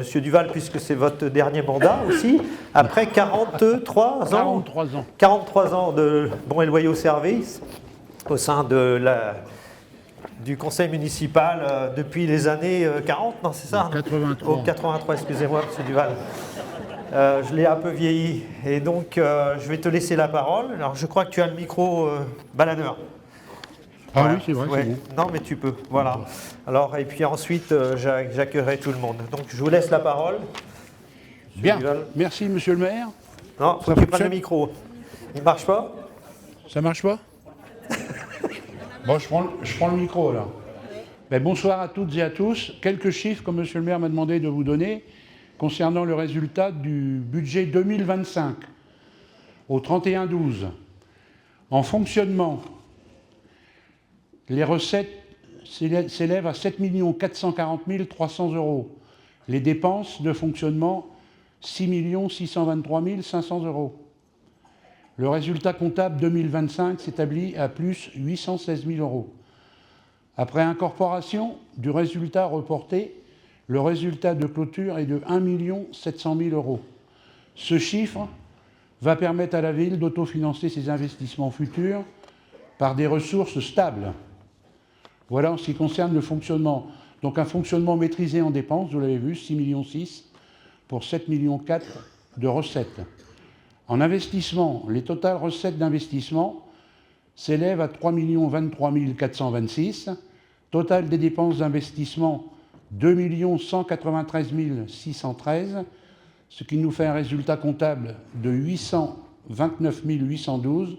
Monsieur Duval, puisque c'est votre dernier mandat aussi, après 43 ans. 43 ans. 43 ans de bons et loyaux services au sein du conseil municipal depuis les années 40, non, c'est ça? 83. Oh, 83, excusez-moi, Monsieur Duval. Je l'ai un peu vieilli. Et donc, je vais te laisser la parole. Alors, je crois que tu as le micro baladeur. Ah Voilà. oui, c'est vrai, Ouais. c'est bon. Non, mais tu peux, voilà. Alors, et puis ensuite, j'accueillerai tout le monde. Donc, je vous laisse la parole. Monsieur Bien, Duval. merci monsieur le maire. Non, faut que tu prennes le micro. Il marche pas? Ça marche pas? Bon, je prends le micro là. Ben, bonsoir à toutes et à tous. Quelques chiffres que monsieur le maire m'a demandé de vous donner concernant le résultat du budget 2025 au 31/12. En fonctionnement, les recettes s'élèvent à 7 440 300 €. Les dépenses de fonctionnement, 6 623 500 €. Le résultat comptable 2025 s'établit à plus 816 000 €. Après incorporation du résultat reporté, le résultat de clôture est de 1 700 000 €. Ce chiffre va permettre à la ville d'autofinancer ses investissements futurs par des ressources stables. Voilà en ce qui concerne le fonctionnement. Donc un fonctionnement maîtrisé en dépenses, vous l'avez vu, 6,6 millions pour 7,4 millions de recettes. En investissement, les totales recettes d'investissement s'élèvent à 3 23 426. Total des dépenses d'investissement, 2 193 613, ce qui nous fait un résultat comptable de 829 812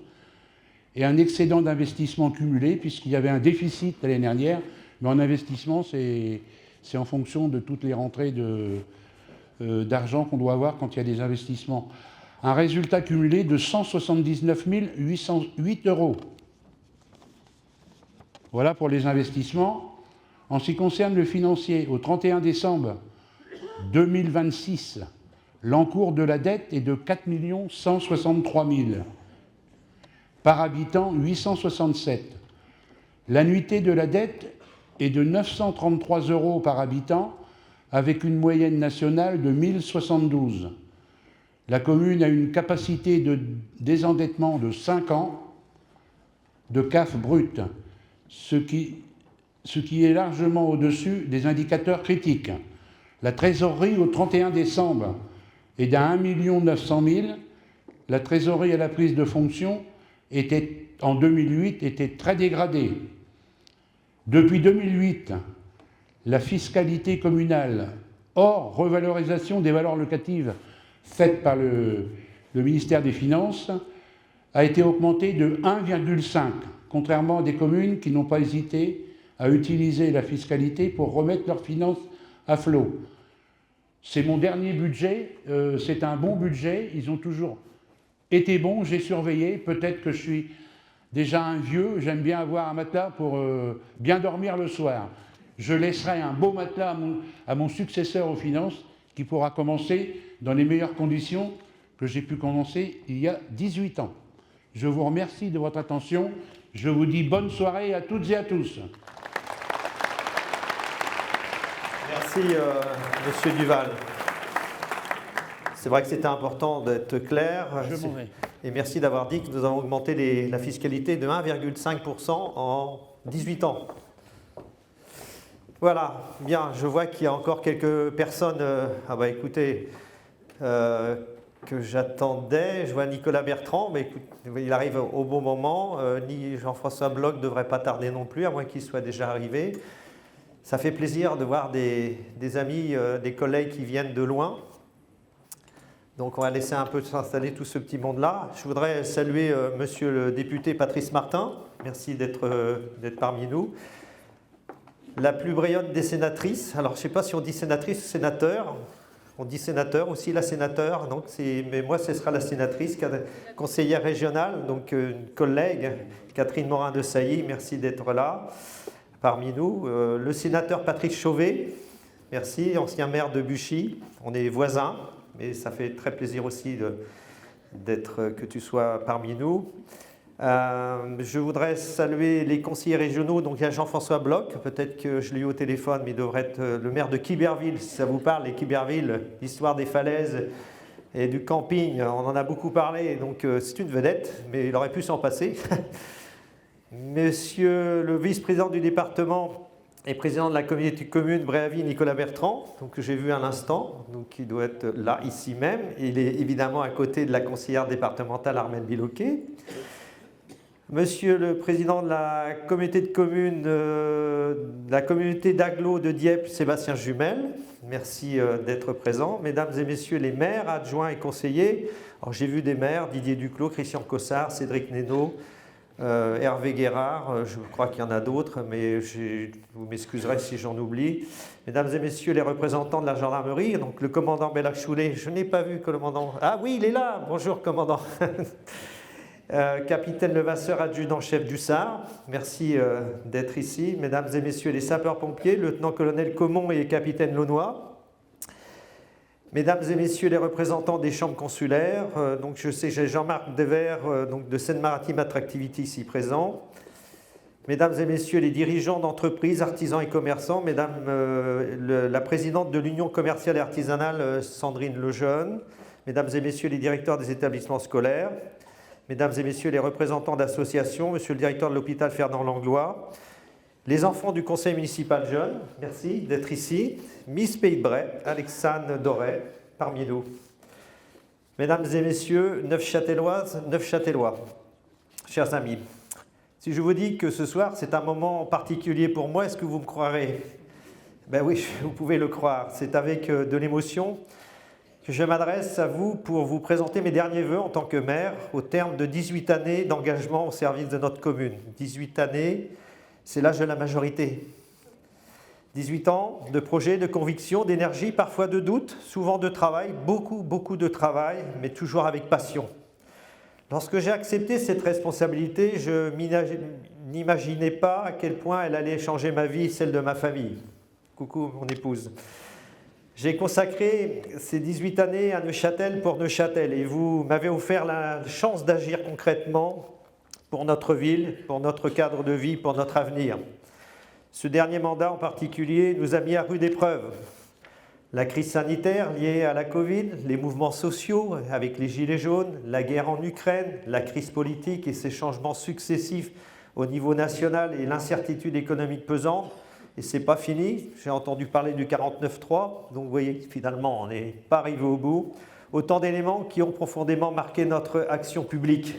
et un excédent d'investissement cumulé, puisqu'il y avait un déficit l'année dernière, mais en investissement, c'est en fonction de toutes les rentrées d'argent qu'on doit avoir quand il y a des investissements. Un résultat cumulé de 179 808 €. Voilà pour les investissements. En ce qui concerne le financier, au 31 décembre 2026, l'encours de la dette est de 4 163 000. Par habitant, 867. L'annuité de la dette est de 933 € par habitant, avec une moyenne nationale de 1072. La commune a une capacité de désendettement de 5 ans de CAF brut, ce qui est largement au-dessus des indicateurs critiques. La trésorerie au 31 décembre est d'à 1 900 000. La trésorerie à la prise de fonction en 2008 était très dégradée. Depuis 2008, la fiscalité communale, hors revalorisation des valeurs locatives faite par le ministère des Finances, a été augmentée de 1,5, contrairement à des communes qui n'ont pas hésité à utiliser la fiscalité pour remettre leurs finances à flot. C'est mon dernier budget, c'est un bon budget, ils ont toujours été bons, j'ai surveillé, peut-être que je suis déjà un vieux, j'aime bien avoir un matelas pour bien dormir le soir. Je laisserai un beau matelas à mon successeur aux finances qui pourra commencer dans les meilleures conditions que j'ai pu commencer il y a 18 ans. Je vous remercie de votre attention. Je vous dis bonne soirée à toutes et à tous. Merci, Monsieur Duval. C'est vrai que c'était important d'être clair. Je m'en vais. Et merci d'avoir dit que nous avons augmenté la fiscalité de 1,5% en 18 ans. Voilà, bien, je vois qu'il y a encore quelques personnes, écoutez, que j'attendais. Je vois Nicolas Bertrand, mais écoute, il arrive au bon moment. Ni Jean-François Bloch ne devrait pas tarder non plus, à moins qu'il soit déjà arrivé. Ça fait plaisir de voir des amis, des collègues qui viennent de loin. Donc on va laisser un peu s'installer tout ce petit monde-là. Je voudrais saluer monsieur le député Patrice Martin. Merci d'être parmi nous. La plus brillante des sénatrices. Alors je ne sais pas si on dit sénatrice ou sénateur. On dit sénateur aussi, la sénateur. Donc mais moi, ce sera la sénatrice, conseillère régionale, donc une collègue, Catherine Morin-Desailly. Merci d'être là parmi nous. Le sénateur Patrick Chauvet. Merci, ancien maire de Buchy. On est voisins. Mais ça fait très plaisir aussi que tu sois parmi nous. Je voudrais saluer les conseillers régionaux. Donc il y a Jean-François Bloch, peut-être que je l'ai eu au téléphone, mais il devrait être le maire de Quiberville, si ça vous parle, les Quiberville, l'histoire des falaises et du camping, on en a beaucoup parlé, donc c'est une vedette, mais il aurait pu s'en passer. Monsieur le vice-président du département et président de la communauté commune Bréavy, Nicolas Bertrand, donc, que j'ai vu à l'instant, donc il doit être là, ici même. Il est évidemment à côté de la conseillère départementale Armelle Biloquet. Monsieur le président de la communauté de communes, de la communauté d'agglo de Dieppe, Sébastien Jumel, merci d'être présent. Mesdames et messieurs les maires, adjoints et conseillers, alors j'ai vu des maires, Didier Duclos, Christian Cossard, Cédric Nénaud, Hervé Guérard, je crois qu'il y en a d'autres, mais vous m'excuserez si j'en oublie. Mesdames et messieurs les représentants de la gendarmerie, donc le commandant Bellachoulet, je n'ai pas vu que le commandant... Ah oui, il est là, bonjour commandant. Capitaine Levasseur, adjudant-chef du SAR, merci d'être ici. Mesdames et messieurs les sapeurs-pompiers, lieutenant-colonel Comon et capitaine Launois. Mesdames et messieurs les représentants des chambres consulaires, donc je sais, j'ai Jean-Marc Devers donc de Seine-Maritime Attractivity ici présent. Mesdames et messieurs les dirigeants d'entreprises, artisans et commerçants, Mesdames la présidente de l'Union commerciale et artisanale Sandrine Lejeune, Mesdames et messieurs les directeurs des établissements scolaires, Mesdames et messieurs les représentants d'associations, Monsieur le directeur de l'hôpital Fernand Langlois, les enfants du conseil municipal jeune, merci d'être ici, Miss Pays de Bray, Alexandre Doré, parmi nous. Mesdames et messieurs, Neufchâteloises, Neufchâtelois, chers amis, si je vous dis que ce soir c'est un moment particulier pour moi, est-ce que vous me croirez? Ben oui, vous pouvez le croire, c'est avec de l'émotion que je m'adresse à vous pour vous présenter mes derniers vœux en tant que maire au terme de 18 années d'engagement au service de notre commune. 18 années, c'est l'âge de la majorité. 18 ans de projets, de convictions, d'énergie, parfois de doutes, souvent de travail, beaucoup de travail, mais toujours avec passion. Lorsque j'ai accepté cette responsabilité, je n'imaginais pas à quel point elle allait changer ma vie et celle de ma famille. Coucou mon épouse. J'ai consacré ces 18 années à Neuchâtel pour Neuchâtel et vous m'avez offert la chance d'agir concrètement pour notre ville, pour notre cadre de vie, pour notre avenir. Ce dernier mandat en particulier nous a mis à rude épreuve. La crise sanitaire liée à la Covid, les mouvements sociaux avec les gilets jaunes, la guerre en Ukraine, la crise politique et ses changements successifs au niveau national et l'incertitude économique pesante. Et ce n'est pas fini, j'ai entendu parler du 49.3, donc vous voyez finalement on n'est pas arrivé au bout. Autant d'éléments qui ont profondément marqué notre action publique.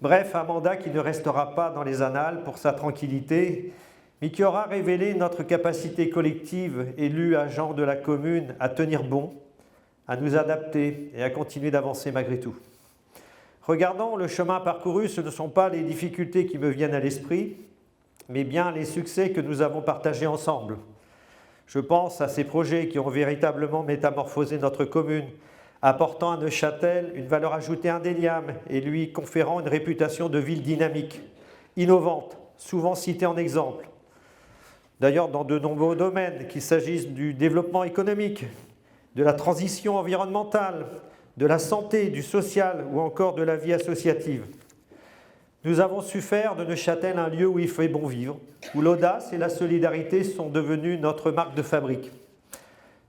Bref, un mandat qui ne restera pas dans les annales pour sa tranquillité, mais qui aura révélé notre capacité collective, élus, agents de la commune, à tenir bon, à nous adapter et à continuer d'avancer malgré tout. Regardant le chemin parcouru, ce ne sont pas les difficultés qui me viennent à l'esprit, mais bien les succès que nous avons partagés ensemble. Je pense à ces projets qui ont véritablement métamorphosé notre commune, apportant à Neuchâtel une valeur ajoutée indéniable et lui conférant une réputation de ville dynamique, innovante, souvent citée en exemple. D'ailleurs, dans de nombreux domaines, qu'il s'agisse du développement économique, de la transition environnementale, de la santé, du social ou encore de la vie associative. Nous avons su faire de Neuchâtel un lieu où il fait bon vivre, où l'audace et la solidarité sont devenues notre marque de fabrique.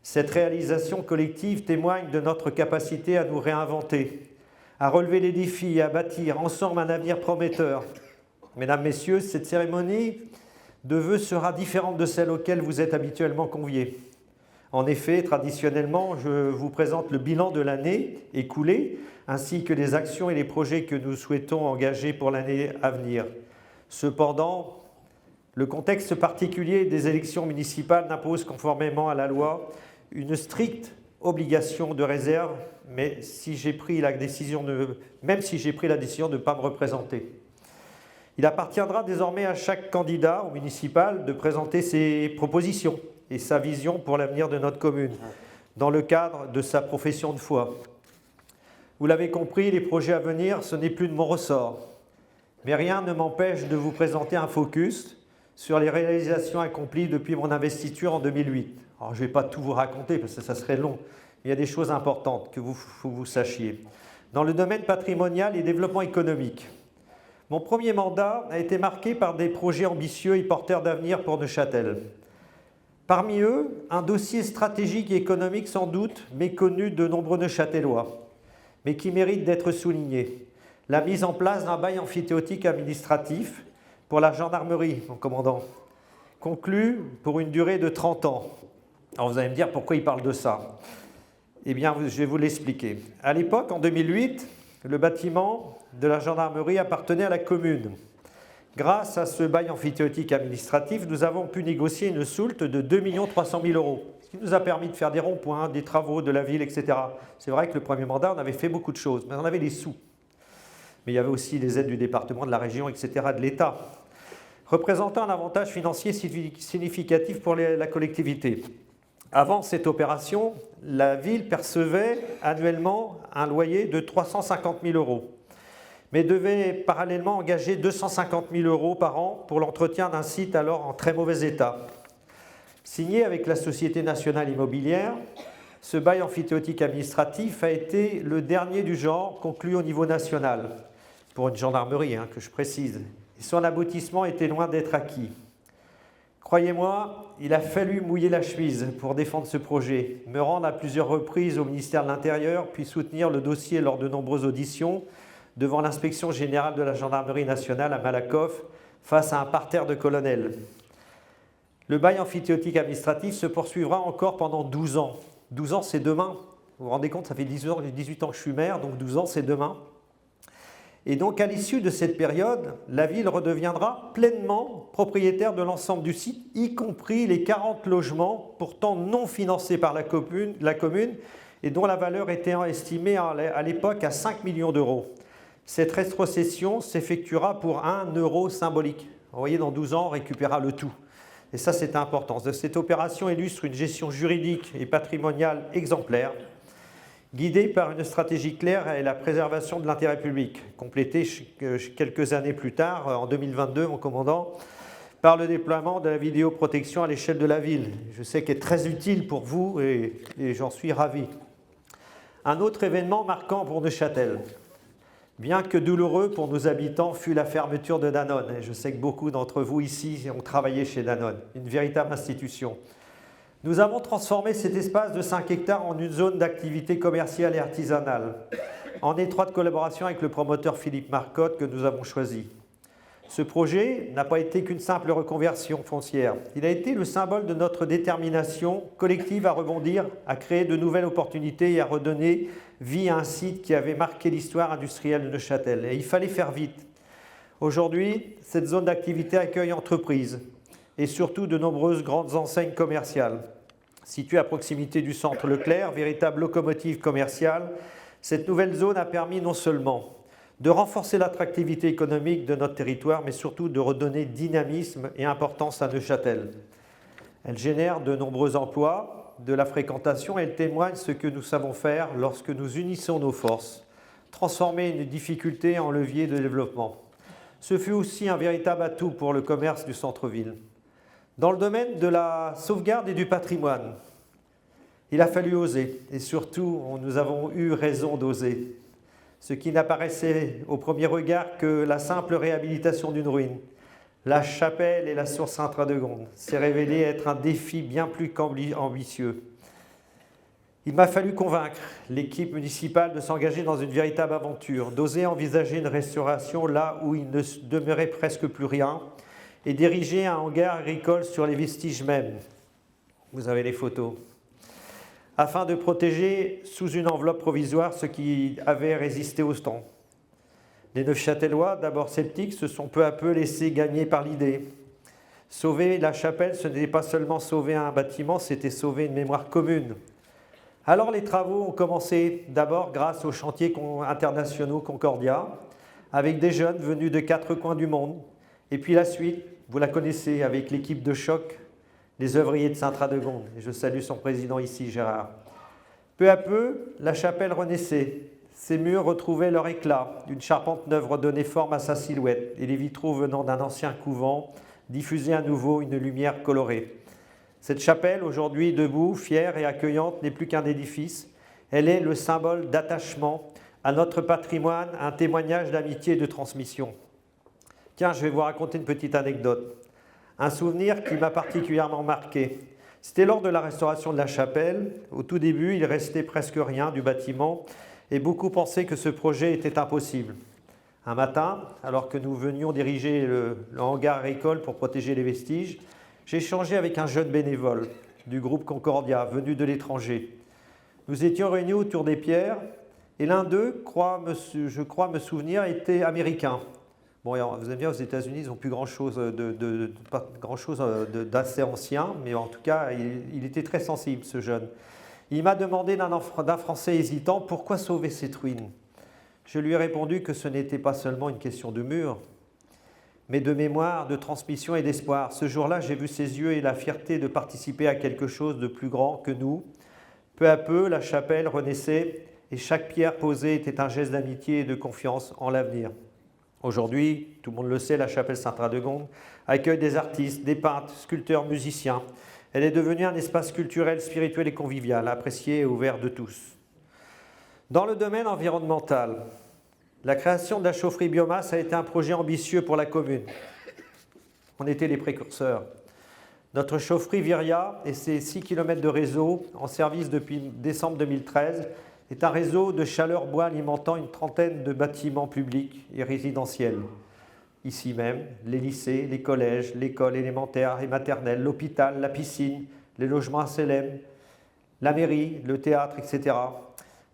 Cette réalisation collective témoigne de notre capacité à nous réinventer, à relever les défis et à bâtir ensemble un avenir prometteur. Mesdames, Messieurs, cette cérémonie de vœux sera différente de celle auxquelles vous êtes habituellement conviés. En effet, traditionnellement, je vous présente le bilan de l'année écoulée, ainsi que les actions et les projets que nous souhaitons engager pour l'année à venir. Cependant, le contexte particulier des élections municipales n'impose conformément à la loi une stricte obligation de réserve, même si j'ai pris la décision de ne pas me représenter. Il appartiendra désormais à chaque candidat au municipal de présenter ses propositions et sa vision pour l'avenir de notre commune, dans le cadre de sa profession de foi. Vous l'avez compris, les projets à venir, ce n'est plus de mon ressort. Mais rien ne m'empêche de vous présenter un focus sur les réalisations accomplies depuis mon investiture en 2008. Alors, je ne vais pas tout vous raconter parce que ça serait long. Il y a des choses importantes que vous sachiez. Dans le domaine patrimonial et développement économique, Mon premier mandat a été marqué par des projets ambitieux et porteurs d'avenir pour Neuchâtel. Parmi eux, un dossier stratégique et économique sans doute méconnu de nombreux Neuchâtelois, mais qui mérite d'être souligné. La mise en place d'un bail emphytéotique administratif pour la gendarmerie, mon commandant, conclu pour une durée de 30 ans. Alors vous allez me dire pourquoi il parle de ça. Eh bien, je vais vous l'expliquer. À l'époque, en 2008, le bâtiment de la gendarmerie appartenait à la commune. Grâce à ce bail emphytéotique administratif, nous avons pu négocier une soulte de 2 300 000 €, ce qui nous a permis de faire des ronds-points, des travaux de la ville, etc. C'est vrai que le premier mandat, on avait fait beaucoup de choses, mais on avait les sous. Mais il y avait aussi les aides du département, de la région, etc., de l'État, représentant un avantage financier significatif pour la collectivité. Avant cette opération, la ville percevait annuellement un loyer de 350 000 €, mais devait parallèlement engager 250 000 € par an pour l'entretien d'un site alors en très mauvais état. Signé avec la Société nationale immobilière, ce bail emphytéotique administratif a été le dernier du genre conclu au niveau national, pour une gendarmerie, que je précise, et son aboutissement était loin d'être acquis. Croyez-moi, il a fallu mouiller la chemise pour défendre ce projet, me rendre à plusieurs reprises au ministère de l'Intérieur, puis soutenir le dossier lors de nombreuses auditions devant l'inspection générale de la gendarmerie nationale à Malakoff, face à un parterre de colonels. Le bail emphytéotique administratif se poursuivra encore pendant 12 ans. 12 ans, c'est demain. Vous vous rendez compte, ça fait 18 ans que je suis maire, donc 12 ans, c'est demain. Et donc, à l'issue de cette période, la ville redeviendra pleinement propriétaire de l'ensemble du site, y compris les 40 logements, pourtant non financés par la commune et dont la valeur était estimée à l'époque à 5 millions d'euros. Cette rétrocession s'effectuera pour 1 € symbolique. Vous voyez, dans 12 ans, on récupérera le tout. Et ça, c'est important. Cette opération illustre une gestion juridique et patrimoniale exemplaire, guidée par une stratégie claire et la préservation de l'intérêt public, complétée quelques années plus tard, en 2022, mon commandant, par le déploiement de la vidéoprotection à l'échelle de la ville. Je sais qu'elle est très utile pour vous et j'en suis ravi. Un autre événement marquant pour Neuchâtel, bien que douloureux pour nos habitants, fut la fermeture de Danone. Et je sais que beaucoup d'entre vous ici ont travaillé chez Danone, une véritable institution. Nous avons transformé cet espace de 5 hectares en une zone d'activité commerciale et artisanale, en étroite collaboration avec le promoteur Philippe Marcotte que nous avons choisi. Ce projet n'a pas été qu'une simple reconversion foncière. Il a été le symbole de notre détermination collective à rebondir, à créer de nouvelles opportunités et à redonner vie à un site qui avait marqué l'histoire industrielle de Neuchâtel. Et il fallait faire vite. Aujourd'hui, cette zone d'activité accueille entreprises et surtout de nombreuses grandes enseignes commerciales. Située à proximité du centre Leclerc, véritable locomotive commerciale, cette nouvelle zone a permis non seulement de renforcer l'attractivité économique de notre territoire, mais surtout de redonner dynamisme et importance à Neuchâtel. Elle génère de nombreux emplois, de la fréquentation, et elle témoigne ce que nous savons faire lorsque nous unissons nos forces, transformer une difficulté en levier de développement. Ce fut aussi un véritable atout pour le commerce du centre-ville. Dans le domaine de la sauvegarde et du patrimoine, il a fallu oser, et surtout, nous avons eu raison d'oser. Ce qui n'apparaissait au premier regard que la simple réhabilitation d'une ruine, la chapelle et la source Sainte-Radegonde, s'est révélé être un défi bien plus qu'ambitieux. Il m'a fallu convaincre l'équipe municipale de s'engager dans une véritable aventure, d'oser envisager une restauration là où il ne demeurait presque plus rien, et d'ériger un hangar agricole sur les vestiges mêmes. Vous avez les photos. Afin de protéger sous une enveloppe provisoire ce qui avait résisté au temps. Les Neufchâtelois, d'abord sceptiques, se sont peu à peu laissés gagner par l'idée. Sauver la chapelle, ce n'était pas seulement sauver un bâtiment, c'était sauver une mémoire commune. Alors les travaux ont commencé d'abord grâce aux chantiers internationaux Concordia, avec des jeunes venus de 4 coins du monde. Et puis la suite, vous la connaissez, avec l'équipe de choc, les œuvriers de Sainte-Radegonde. Et je salue son président ici, Gérard. Peu à peu, la chapelle renaissait. Ses murs retrouvaient leur éclat. Une charpente neuve redonnait forme à sa silhouette. Et les vitraux venant d'un ancien couvent diffusaient à nouveau une lumière colorée. Cette chapelle, aujourd'hui debout, fière et accueillante, n'est plus qu'un édifice. Elle est le symbole d'attachement à notre patrimoine, un témoignage d'amitié et de transmission. Tiens, je vais vous raconter une petite anecdote. Un souvenir qui m'a particulièrement marqué. C'était lors de la restauration de la chapelle. Au tout début, il restait presque rien du bâtiment et beaucoup pensaient que ce projet était impossible. Un matin, alors que nous venions diriger le hangar agricole pour protéger les vestiges, j'ai échangé avec un jeune bénévole du groupe Concordia, venu de l'étranger. Nous étions réunis autour des pierres et l'un d'eux, je crois me souvenir, était américain. Bon, vous savez bien, aux États-Unis, ils n'ont plus grand-chose d'assez ancien, mais en tout cas, il était très sensible, ce jeune. Il m'a demandé d'un Français hésitant pourquoi sauver cette ruine. Je lui ai répondu que ce n'était pas seulement une question de mur, mais de mémoire, de transmission et d'espoir. Ce jour-là, j'ai vu ses yeux et la fierté de participer à quelque chose de plus grand que nous. Peu à peu, la chapelle renaissait et chaque pierre posée était un geste d'amitié et de confiance en l'avenir. Aujourd'hui, tout le monde le sait, la chapelle Sainte-Radegonde accueille des artistes, des peintres, sculpteurs, musiciens. Elle est devenue un espace culturel, spirituel et convivial, apprécié et ouvert de tous. Dans le domaine environnemental, la création de la chaufferie biomasse a été un projet ambitieux pour la commune. On était les précurseurs. Notre chaufferie Viria et ses 6 km de réseau, en service depuis décembre 2013, est un réseau de chaleur bois alimentant une trentaine de bâtiments publics et résidentiels. Ici même, les lycées, les collèges, l'école élémentaire et maternelle, l'hôpital, la piscine, les logements HLM, la mairie, le théâtre, etc.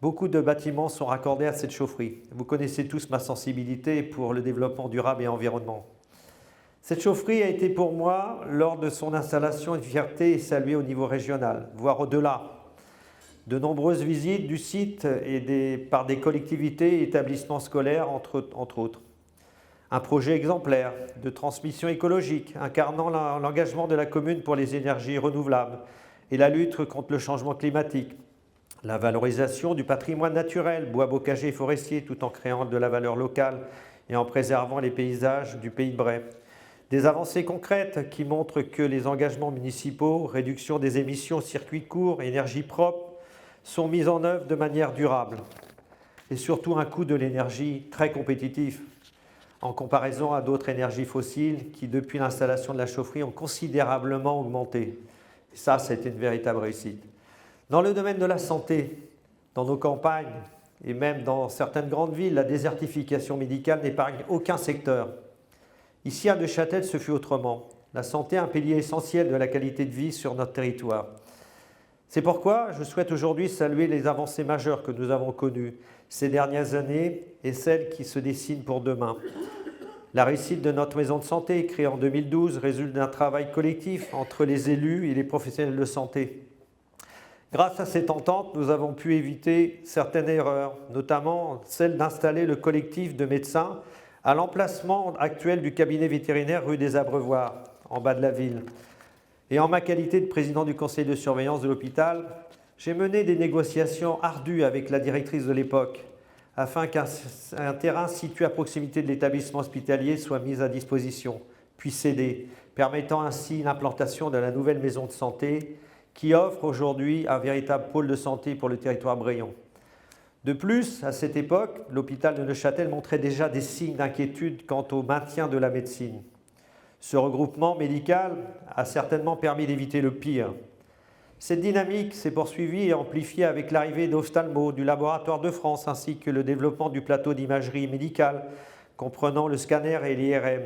Beaucoup de bâtiments sont raccordés à cette chaufferie. Vous connaissez tous ma sensibilité pour le développement durable et environnement. Cette chaufferie a été pour moi, lors de son installation, une fierté et saluée au niveau régional, voire au-delà. De nombreuses visites du site par des collectivités et établissements scolaires, entre autres. Un projet exemplaire de transmission écologique, incarnant l'engagement de la commune pour les énergies renouvelables et la lutte contre le changement climatique. La valorisation du patrimoine naturel, bois bocager et forestier, tout en créant de la valeur locale et en préservant les paysages du Pays de Bray. Des avancées concrètes qui montrent que les engagements municipaux, réduction des émissions, circuits courts, énergie propre, sont mises en œuvre de manière durable. Et surtout un coût de l'énergie très compétitif en comparaison à d'autres énergies fossiles qui, depuis l'installation de la chaufferie, ont considérablement augmenté. Et ça, c'est une véritable réussite. Dans le domaine de la santé, dans nos campagnes et même dans certaines grandes villes, la désertification médicale n'épargne aucun secteur. Ici, à Neuchâtel, ce fut autrement. La santé est un pilier essentiel de la qualité de vie sur notre territoire. C'est pourquoi je souhaite aujourd'hui saluer les avancées majeures que nous avons connues ces dernières années et celles qui se dessinent pour demain. La réussite de notre maison de santé, créée en 2012, résulte d'un travail collectif entre les élus et les professionnels de santé. Grâce à cette entente, nous avons pu éviter certaines erreurs, notamment celle d'installer le collectif de médecins à l'emplacement actuel du cabinet vétérinaire rue des Abreuvoirs, en bas de la ville. Et en ma qualité de président du conseil de surveillance de l'hôpital, j'ai mené des négociations ardues avec la directrice de l'époque afin qu'un terrain situé à proximité de l'établissement hospitalier soit mis à disposition, puis cédé, permettant ainsi l'implantation de la nouvelle maison de santé qui offre aujourd'hui un véritable pôle de santé pour le territoire braillant. De plus, à cette époque, l'hôpital de Neuchâtel montrait déjà des signes d'inquiétude quant au maintien de la médecine. Ce regroupement médical a certainement permis d'éviter le pire. Cette dynamique s'est poursuivie et amplifiée avec l'arrivée d'Ophtalmo, du Laboratoire de France, ainsi que le développement du plateau d'imagerie médicale, comprenant le scanner et l'IRM.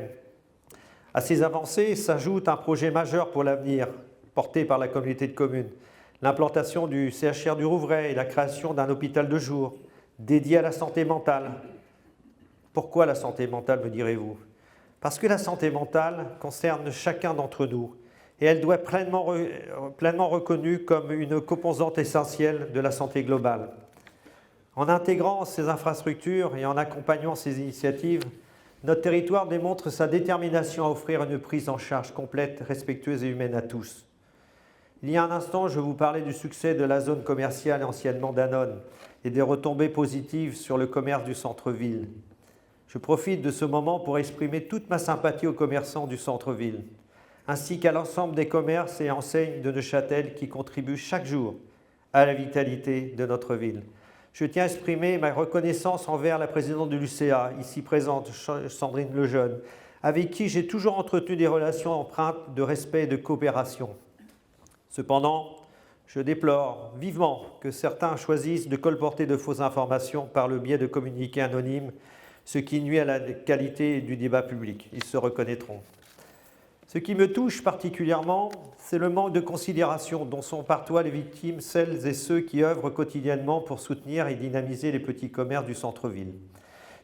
À ces avancées s'ajoute un projet majeur pour l'avenir, porté par la communauté de communes, l'implantation du CHR du Rouvray et la création d'un hôpital de jour dédié à la santé mentale. Pourquoi la santé mentale, me direz-vous ? Parce que la santé mentale concerne chacun d'entre nous et elle doit être pleinement reconnue comme une composante essentielle de la santé globale. En intégrant ces infrastructures et en accompagnant ces initiatives, notre territoire démontre sa détermination à offrir une prise en charge complète, respectueuse et humaine à tous. Il y a un instant, je vous parlais du succès de la zone commerciale anciennement Danone et des retombées positives sur le commerce du centre-ville. Je profite de ce moment pour exprimer toute ma sympathie aux commerçants du centre-ville, ainsi qu'à l'ensemble des commerces et enseignes de Neuchâtel qui contribuent chaque jour à la vitalité de notre ville. Je tiens à exprimer ma reconnaissance envers la présidente de l'UCA, ici présente, Sandrine Lejeune, avec qui j'ai toujours entretenu des relations empreintes de respect et de coopération. Cependant, je déplore vivement que certains choisissent de colporter de fausses informations par le biais de communiqués anonymes, ce qui nuit à la qualité du débat public. Ils se reconnaîtront. Ce qui me touche particulièrement, c'est le manque de considération dont sont parfois les victimes, celles et ceux qui œuvrent quotidiennement pour soutenir et dynamiser les petits commerces du centre-ville.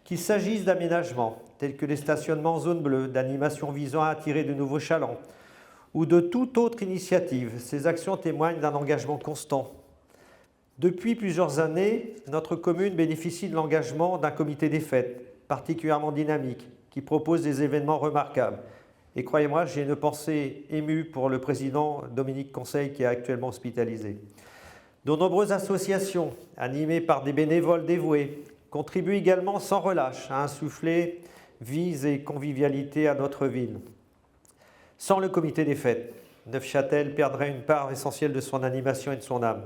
Qu'il s'agisse d'aménagements, tels que les stationnements en zone bleue, d'animations visant à attirer de nouveaux chalands, ou de toute autre initiative, ces actions témoignent d'un engagement constant. Depuis plusieurs années, notre commune bénéficie de l'engagement d'un comité des fêtes, particulièrement dynamique, qui propose des événements remarquables. Et croyez-moi, j'ai une pensée émue pour le président Dominique Conseil qui est actuellement hospitalisé. De nombreuses associations, animées par des bénévoles dévoués, contribuent également sans relâche à insuffler vie et convivialité à notre ville. Sans le comité des fêtes, Neufchâtel perdrait une part essentielle de son animation et de son âme.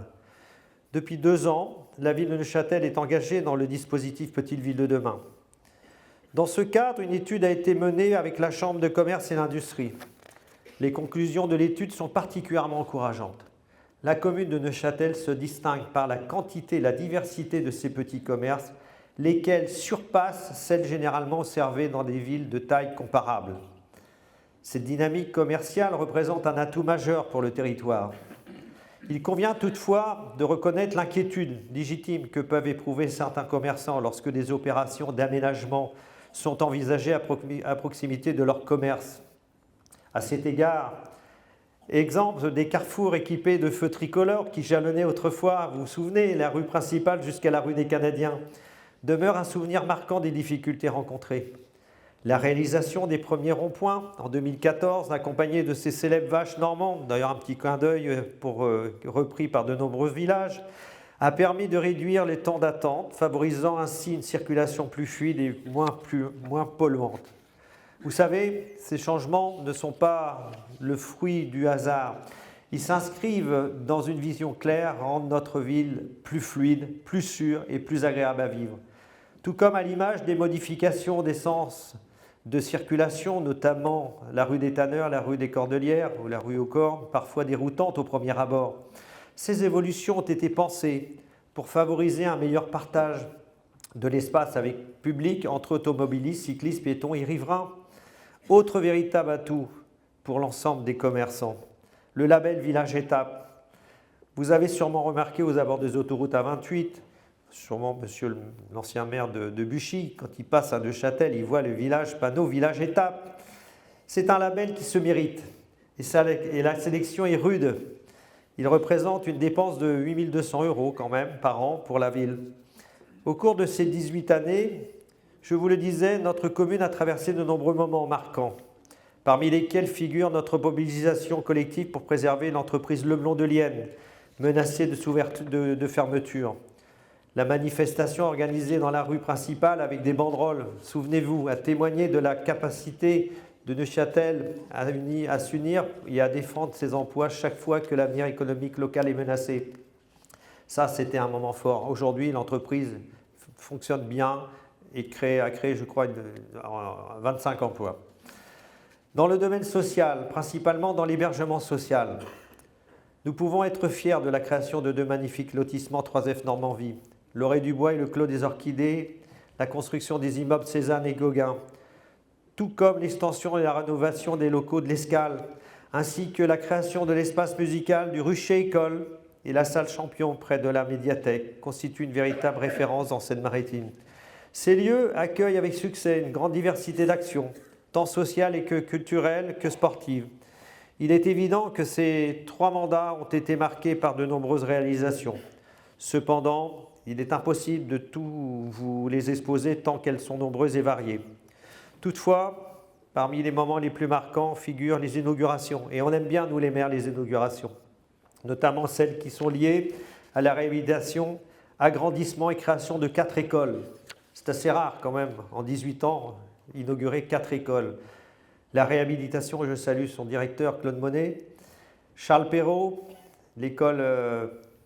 Depuis 2 ans, la ville de Neufchâtel est engagée dans le dispositif Petite Ville de demain. Dans ce cadre, une étude a été menée avec la Chambre de commerce et l'industrie. Les conclusions de l'étude sont particulièrement encourageantes. La commune de Neufchâtel se distingue par la quantité et la diversité de ses petits commerces, lesquels surpassent celles généralement observées dans des villes de taille comparable. Cette dynamique commerciale représente un atout majeur pour le territoire. Il convient toutefois de reconnaître l'inquiétude légitime que peuvent éprouver certains commerçants lorsque des opérations d'aménagement sont envisagées à proximité de leur commerce. À cet égard, exemple des carrefours équipés de feux tricolores qui jalonnaient autrefois, vous vous souvenez, la rue principale jusqu'à la rue des Canadiens, demeure un souvenir marquant des difficultés rencontrées. La réalisation des premiers ronds-points en 2014, accompagnée de ces célèbres vaches normandes, d'ailleurs un petit clin d'œil repris par de nombreux villages, a permis de réduire les temps d'attente, favorisant ainsi une circulation plus fluide et moins polluante. Vous savez, ces changements ne sont pas le fruit du hasard. Ils s'inscrivent dans une vision claire, rendre notre ville plus fluide, plus sûre et plus agréable à vivre. Tout comme à l'image des modifications des sens de circulation, notamment la rue des Tanneurs, la rue des Cordelières ou la rue aux Cornes, parfois déroutantes au premier abord. Ces évolutions ont été pensées pour favoriser un meilleur partage de l'espace avec public entre automobilistes, cyclistes, piétons et riverains. Autre véritable atout pour l'ensemble des commerçants, le label Village Étape. Vous avez sûrement remarqué aux abords des autoroutes A28, sûrement monsieur l'ancien maire de Buchy, quand il passe à Neufchâtel, il voit le panneau Village Étape. C'est un label qui se mérite et la sélection est rude. Il représente une dépense de 8 200 € quand même par an pour la ville. Au cours de ces 18 années, je vous le disais, notre commune a traversé de nombreux moments marquants, parmi lesquels figure notre mobilisation collective pour préserver l'entreprise Leblon de Lienne, menacée de fermeture. La manifestation organisée dans la rue principale avec des banderoles, souvenez-vous, a témoigné de la capacité de Neufchâtel à s'unir et à défendre ses emplois chaque fois que l'avenir économique local est menacé. Ça, c'était un moment fort. Aujourd'hui, l'entreprise fonctionne bien et a créé, je crois, 25 emplois. Dans le domaine social, principalement dans l'hébergement social, nous pouvons être fiers de la création de 2 magnifiques lotissements 3F Normandie, l'Orée du Bois et le Clos des Orchidées, la construction des immeubles Cézanne et Gauguin, tout comme l'extension et la rénovation des locaux de l'Escale, ainsi que la création de l'espace musical du Rucher École et la salle Champion près de la médiathèque, constituent une véritable référence dans Seine-Maritime. Ces lieux accueillent avec succès une grande diversité d'actions, tant sociales et que culturelles que sportives. Il est évident que ces 3 mandats ont été marqués par de nombreuses réalisations. Cependant, il est impossible de tout vous les exposer tant qu'elles sont nombreuses et variées. Toutefois, parmi les moments les plus marquants figurent les inaugurations. Et on aime bien, nous les maires, les inaugurations. Notamment celles qui sont liées à la réhabilitation, agrandissement et création de 4 écoles. C'est assez rare quand même, en 18 ans, inaugurer 4 écoles. La réhabilitation, je salue son directeur Claude Monet. Charles Perrault, l'école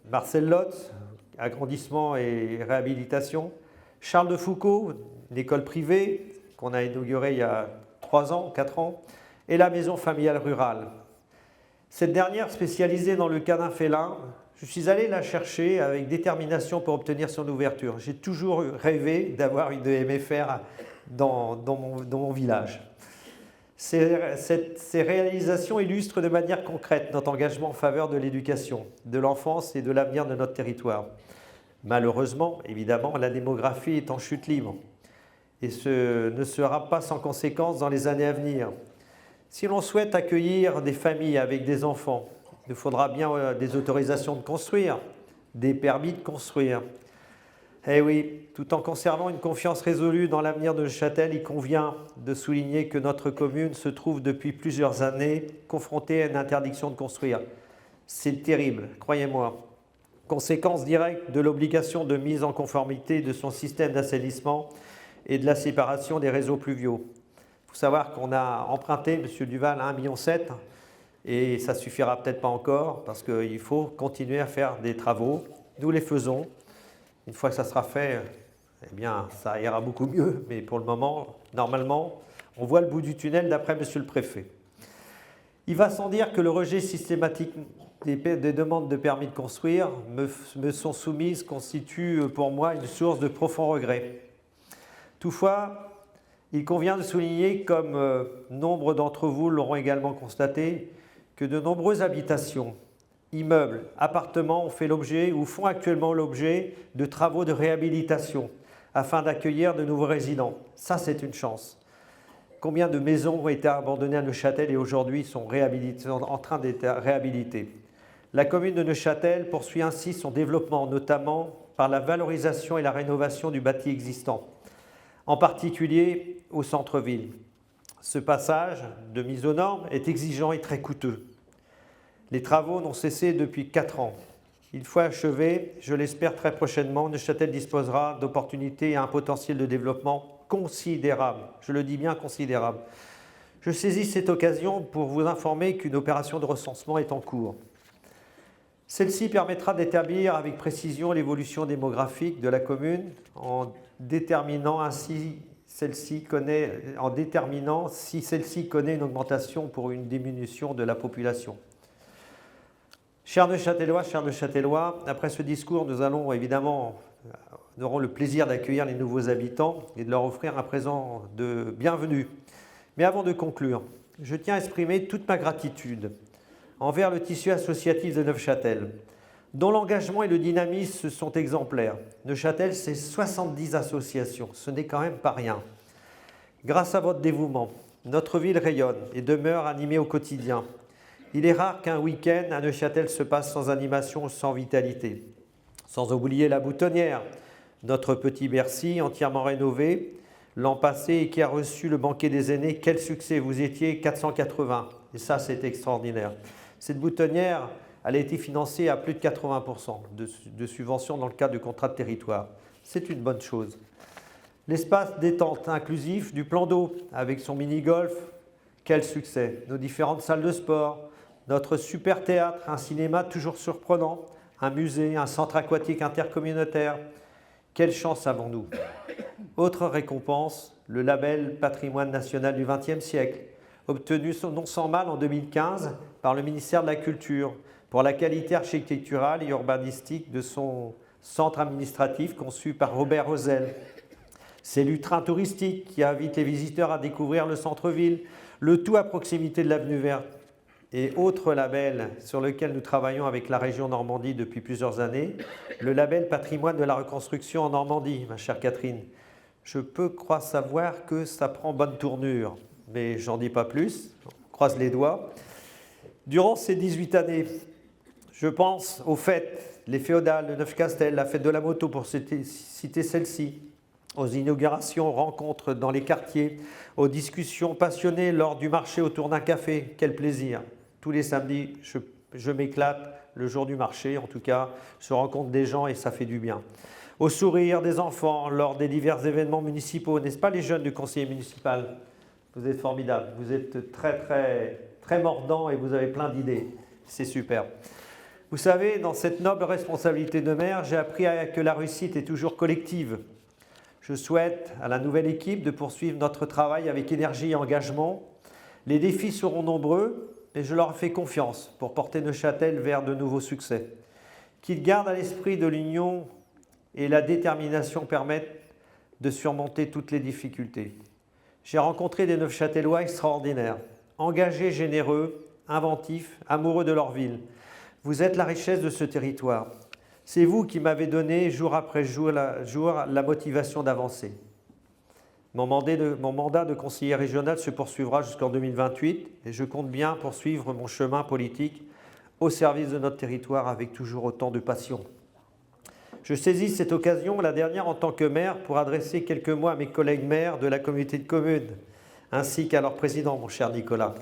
Marcel Lotz, agrandissement et réhabilitation. Charles de Foucault, une école privée qu'on a inaugurée il y a 3 ans, 4 ans, et la maison familiale rurale. Cette dernière, spécialisée dans le cas d'un félin, je suis allé la chercher avec détermination pour obtenir son ouverture. J'ai toujours rêvé d'avoir une MFR dans mon village. Ces réalisations illustrent de manière concrète notre engagement en faveur de l'éducation, de l'enfance et de l'avenir de notre territoire. Malheureusement, évidemment, la démographie est en chute libre et ce ne sera pas sans conséquence dans les années à venir. Si l'on souhaite accueillir des familles avec des enfants, il nous faudra bien des autorisations de construire, des permis de construire. Eh oui, tout en conservant une confiance résolue dans l'avenir de Neuchâtel, il convient de souligner que notre commune se trouve depuis plusieurs années confrontée à une interdiction de construire. C'est terrible, croyez-moi. Conséquence directe de l'obligation de mise en conformité de son système d'assainissement et de la séparation des réseaux pluviaux. Il faut savoir qu'on a emprunté, M. Duval, 1,7 million et ça ne suffira peut-être pas encore parce qu'il faut continuer à faire des travaux. Nous les faisons. Une fois que ça sera fait, eh bien, ça ira beaucoup mieux. Mais pour le moment, normalement, on voit le bout du tunnel d'après M. le Préfet. Il va sans dire que le rejet systématique des demandes de permis de construire me sont soumises constitue pour moi une source de profond regret. Toutefois, il convient de souligner, comme nombre d'entre vous l'auront également constaté, que de nombreuses habitations, immeubles, appartements ont fait l'objet ou font actuellement l'objet de travaux de réhabilitation afin d'accueillir de nouveaux résidents. Ça, c'est une chance. Combien de maisons ont été abandonnées à Neuchâtel et aujourd'hui sont en train d'être réhabilitées? La commune de Neuchâtel poursuit ainsi son développement, notamment par la valorisation et la rénovation du bâti existant, en particulier au centre-ville. Ce passage de mise aux normes est exigeant et très coûteux. Les travaux n'ont cessé depuis 4 ans. Une fois achevés, je l'espère très prochainement, Neuchâtel disposera d'opportunités et un potentiel de développement considérable. Je le dis bien considérable. Je saisis cette occasion pour vous informer qu'une opération de recensement est en cours. Celle-ci permettra d'établir avec précision l'évolution démographique de la commune en déterminant si celle-ci connaît une augmentation pour une diminution de la population. Chers Neuchâtelois, après ce discours, nous aurons le plaisir d'accueillir les nouveaux habitants et de leur offrir un présent de bienvenue. Mais avant de conclure, je tiens à exprimer toute ma gratitude envers le tissu associatif de Neufchâtel, dont l'engagement et le dynamisme sont exemplaires. Neuchâtel, c'est 70 associations, ce n'est quand même pas rien. Grâce à votre dévouement, notre ville rayonne et demeure animée au quotidien. Il est rare qu'un week-end à Neuchâtel se passe sans animation, sans vitalité. Sans oublier la Boutonnière, notre petit Bercy entièrement rénové l'an passé et qui a reçu le banquet des aînés. Quel succès, vous étiez 480 et ça c'est extraordinaire. Cette Boutonnière, elle a été financée à plus de 80% de subventions dans le cadre du contrat de territoire. C'est une bonne chose. L'espace détente inclusif du plan d'eau avec son mini-golf, quel succès. Nos différentes salles de sport, notre super théâtre, un cinéma toujours surprenant, un musée, un centre aquatique intercommunautaire. Quelle chance avons-nous? Autre récompense, le label Patrimoine national du XXe siècle, obtenu non sans mal en 2015 par le ministère de la Culture pour la qualité architecturale et urbanistique de son centre administratif conçu par Robert Rosel. C'est l'Ultrain touristique qui invite les visiteurs à découvrir le centre-ville, le tout à proximité de l'avenue Verte. Et autre label sur lequel nous travaillons avec la région Normandie depuis plusieurs années, le label Patrimoine de la reconstruction en Normandie, ma chère Catherine. Je peux croire savoir que ça prend bonne tournure, mais j'en dis pas plus, on croise les doigts. Durant ces 18 années, je pense aux fêtes, les féodales de Neufchâtel, la fête de la moto pour citer celle-ci, aux inaugurations, rencontres dans les quartiers, aux discussions passionnées lors du marché autour d'un café. Quel plaisir! Tous les samedis, je m'éclate, le jour du marché en tout cas, je rencontre des gens et ça fait du bien. Au sourire des enfants lors des divers événements municipaux, n'est-ce pas les jeunes du conseiller municipal? Vous êtes formidables, vous êtes très mordants et vous avez plein d'idées, c'est super. Vous savez, dans cette noble responsabilité de maire, j'ai appris que la réussite est toujours collective. Je souhaite à la nouvelle équipe de poursuivre notre travail avec énergie et engagement. Les défis seront nombreux, mais je leur fais confiance pour porter Neuchâtel vers de nouveaux succès. Qu'ils gardent à l'esprit de l'union et la détermination permettent de surmonter toutes les difficultés. J'ai rencontré des Neufchâtelois extraordinaires, engagés, généreux, inventifs, amoureux de leur ville. Vous êtes la richesse de ce territoire. C'est vous qui m'avez donné jour après jour la motivation d'avancer. Mon mandat de conseiller régional se poursuivra jusqu'en 2028 et je compte bien poursuivre mon chemin politique au service de notre territoire avec toujours autant de passion. Je saisis cette occasion, la dernière en tant que maire, pour adresser quelques mots à mes collègues maires de la communauté de communes, ainsi qu'à leur président, mon cher Nicolas.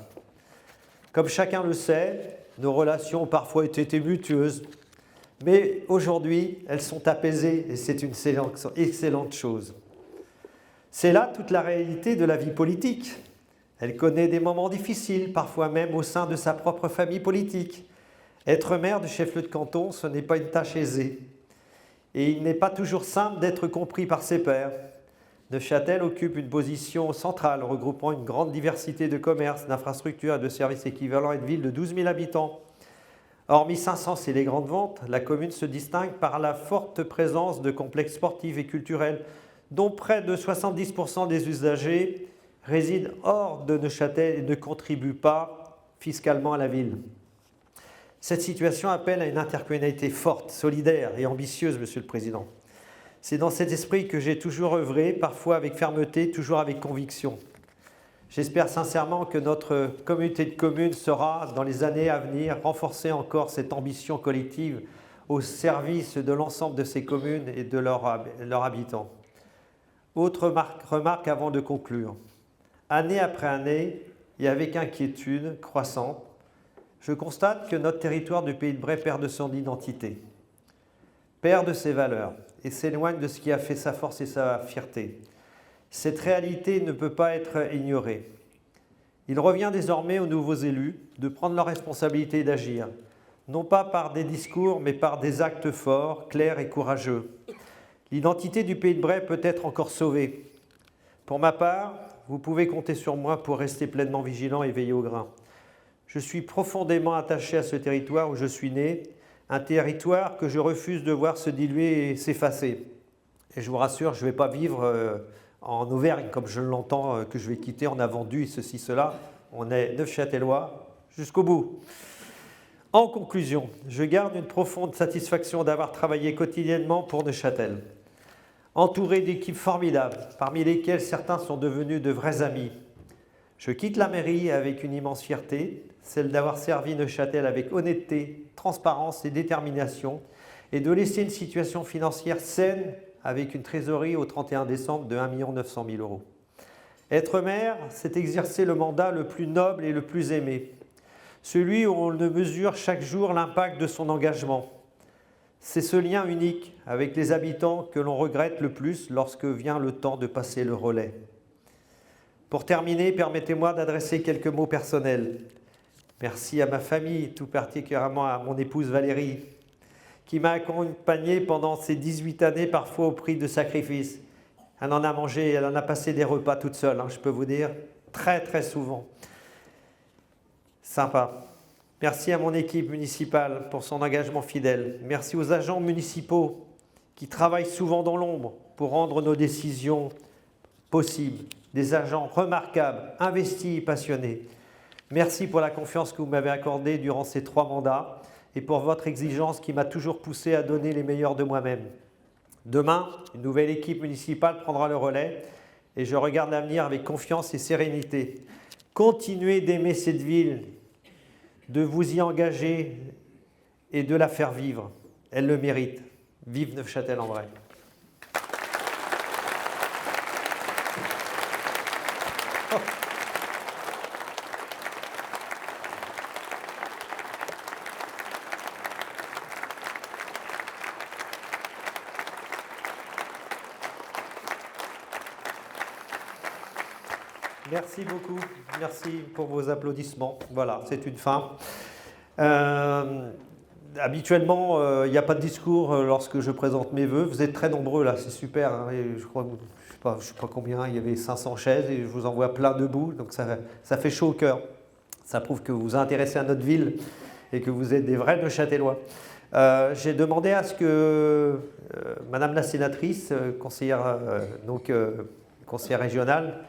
Comme chacun le sait, nos relations ont parfois été tumultueuses, mais aujourd'hui, elles sont apaisées et c'est une excellente chose. C'est là toute la réalité de la vie politique. Elle connaît des moments difficiles, parfois même au sein de sa propre famille politique. Être maire de chef-lieu de canton, ce n'est pas une tâche aisée. Et il n'est pas toujours simple d'être compris par ses pairs. Neuchâtel occupe une position centrale, regroupant une grande diversité de commerces, d'infrastructures et de services équivalents à une ville de 12 000 habitants. Hormis Saint-Saëns et les grandes ventes, la commune se distingue par la forte présence de complexes sportifs et culturels, dont près de 70% des usagers résident hors de Neuchâtel et ne contribuent pas fiscalement à la ville. Cette situation appelle à une intercommunalité forte, solidaire et ambitieuse, Monsieur le Président. C'est dans cet esprit que j'ai toujours œuvré, parfois avec fermeté, toujours avec conviction. J'espère sincèrement que notre communauté de communes saura, dans les années à venir, renforcer encore cette ambition collective au service de l'ensemble de ces communes et de leurs habitants. Autre remarque avant de conclure. Année après année, et avec inquiétude croissante, je constate que notre territoire du Pays de Bray perd de son identité, perd de ses valeurs et s'éloigne de ce qui a fait sa force et sa fierté. Cette réalité ne peut pas être ignorée. Il revient désormais aux nouveaux élus de prendre leurs responsabilités et d'agir, non pas par des discours, mais par des actes forts, clairs et courageux. L'identité du Pays de Bray peut être encore sauvée. Pour ma part, vous pouvez compter sur moi pour rester pleinement vigilant et veiller au grain. Je suis profondément attaché à ce territoire où je suis né, un territoire que je refuse de voir se diluer et s'effacer. Et je vous rassure, je ne vais pas vivre en Auvergne comme je l'entends, que je vais quitter, on a vendu ceci, cela. On est Neufchâtelois jusqu'au bout. En conclusion, je garde une profonde satisfaction d'avoir travaillé quotidiennement pour Neuchâtel. Entouré d'équipes formidables, parmi lesquelles certains sont devenus de vrais amis. Je quitte la mairie avec une immense fierté, celle d'avoir servi Neuchâtel avec honnêteté, transparence et détermination, et de laisser une situation financière saine avec une trésorerie au 31 décembre de 1 900 000 €. Être maire, c'est exercer le mandat le plus noble et le plus aimé, celui où on ne mesure chaque jour l'impact de son engagement. C'est ce lien unique avec les habitants que l'on regrette le plus lorsque vient le temps de passer le relais. Pour terminer, permettez-moi d'adresser quelques mots personnels. Merci à ma famille, tout particulièrement à mon épouse Valérie, qui m'a accompagné pendant ces 18 années, parfois au prix de sacrifices. Elle en a mangé, elle en a passé des repas toute seule, je peux vous dire, très très souvent. Sympa. Merci à mon équipe municipale pour son engagement fidèle. Merci aux agents municipaux qui travaillent souvent dans l'ombre pour rendre nos décisions possibles. Des agents remarquables, investis et passionnés. Merci pour la confiance que vous m'avez accordée durant ces 3 mandats et pour votre exigence qui m'a toujours poussé à donner les meilleurs de moi-même. Demain, une nouvelle équipe municipale prendra le relais et je regarde l'avenir avec confiance et sérénité. Continuez d'aimer cette ville, de vous y engager et de la faire vivre. Elle le mérite. Vive Neufchâtel-en-Bray. Merci beaucoup, merci pour vos applaudissements. Voilà, c'est une fin. habituellement, il n'y a pas de discours lorsque je présente mes vœux. Vous êtes très nombreux là, c'est super. Hein, et je crois, je sais pas combien, il y avait 500 chaises et je vous en vois plein debout. Donc ça fait chaud au cœur. Ça prouve que vous vous intéressez à notre ville et que vous êtes des vrais Neuchâtelois. J'ai demandé à ce que Madame la sénatrice, conseillère, conseillère régionale,